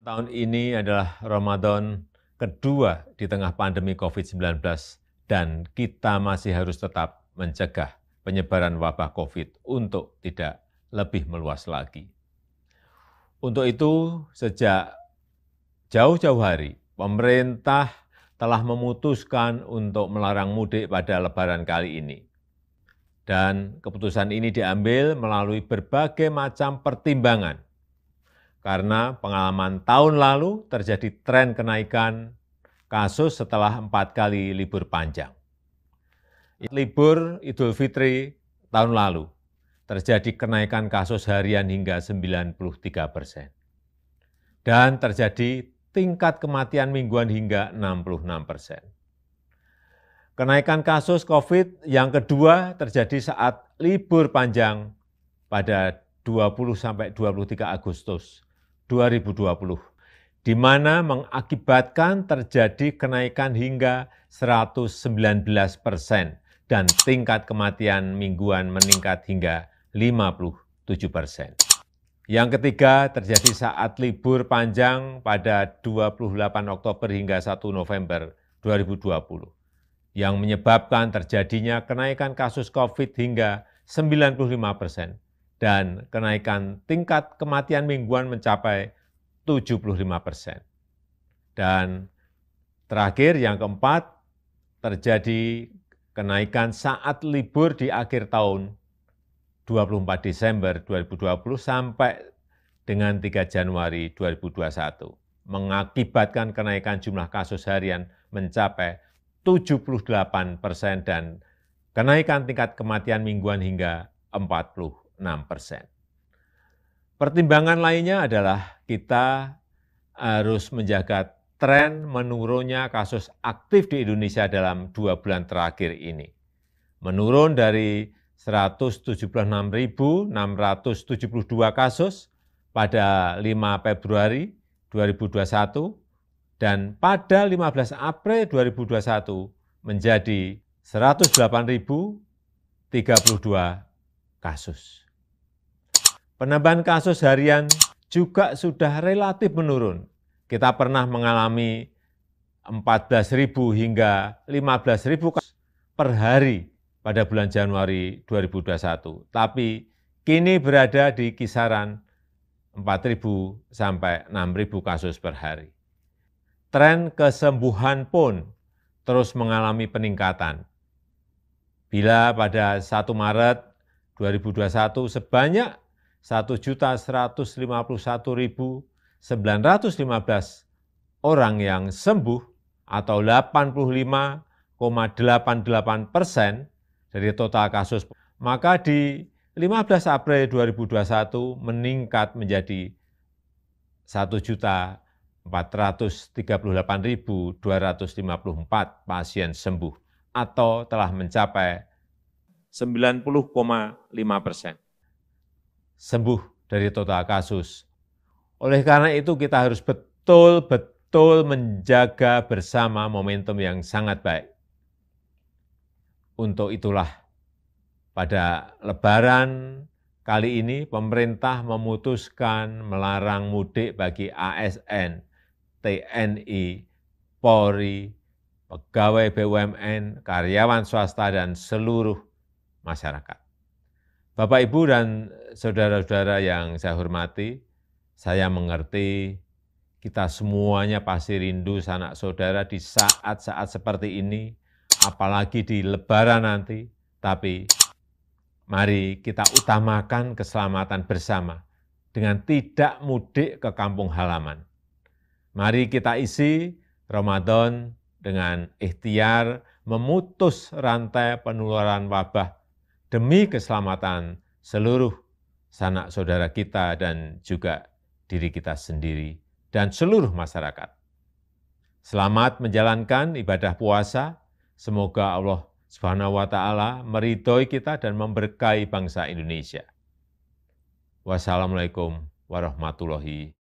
Tahun ini adalah Ramadan kedua di tengah pandemi COVID-19 dan kita masih harus tetap mencegah penyebaran wabah COVID untuk tidak lebih meluas lagi. Untuk itu, sejak jauh-jauh hari, pemerintah telah memutuskan untuk melarang mudik pada Lebaran kali ini. Dan keputusan ini diambil melalui berbagai macam pertimbangan, karena pengalaman tahun lalu terjadi tren kenaikan kasus setelah 4 kali libur panjang. Libur Idul Fitri tahun lalu terjadi kenaikan kasus harian hingga 93%. Dan terjadi tingkat kematian mingguan hingga 66%. Kenaikan kasus COVID yang kedua terjadi saat libur panjang pada 20-23 Agustus 2020, di mana mengakibatkan terjadi kenaikan hingga 119% dan tingkat kematian mingguan meningkat hingga 57%. Yang ketiga terjadi saat libur panjang pada 28 Oktober hingga 1 November 2020, yang menyebabkan terjadinya kenaikan kasus COVID hingga 95% dan kenaikan tingkat kematian mingguan mencapai 75%. Dan terakhir yang keempat, terjadi kenaikan saat libur di akhir tahun 24 Desember 2020 sampai dengan 3 Januari 2021, mengakibatkan kenaikan jumlah kasus harian mencapai 78% dan kenaikan tingkat kematian mingguan hingga 46%. Pertimbangan lainnya adalah kita harus menjaga tren menurunnya kasus aktif di Indonesia dalam 2 bulan terakhir ini. Menurun dari 176.672 kasus pada 5 Februari 2021 dan pada 15 April 2021 menjadi 108.032 kasus. Penambahan kasus harian juga sudah relatif menurun. Kita pernah mengalami 14.000 hingga 15.000 kasus per hari pada bulan Januari 2021, tapi kini berada di kisaran 4.000 sampai 6.000 kasus per hari. Tren kesembuhan pun terus mengalami peningkatan. Bila pada 1 Maret 2021 sebanyak 1.151.915 orang yang sembuh atau 85,88% dari total kasus, maka di 15 April 2021 meningkat menjadi 1.438.254 pasien sembuh atau telah mencapai 90,5% sembuh dari total kasus. Oleh karena itu kita harus betul-betul menjaga bersama momentum yang sangat baik. Untuk itulah pada Lebaran kali ini pemerintah memutuskan melarang mudik bagi ASN, TNI, Polri, pegawai BUMN, karyawan swasta, dan seluruh masyarakat. Bapak, Ibu, dan saudara-saudara yang saya hormati, saya mengerti kita semuanya pasti rindu sanak saudara di saat-saat seperti ini, apalagi di Lebaran nanti. Tapi mari kita utamakan keselamatan bersama dengan tidak mudik ke kampung halaman. Mari kita isi Ramadan dengan ikhtiar memutus rantai penularan wabah demi keselamatan seluruh sanak saudara kita dan juga diri kita sendiri dan seluruh masyarakat. Selamat menjalankan ibadah puasa. Semoga Allah Subhanahu wa Ta'ala meridhoi kita dan memberkahi bangsa Indonesia. Wassalamualaikum warahmatullahi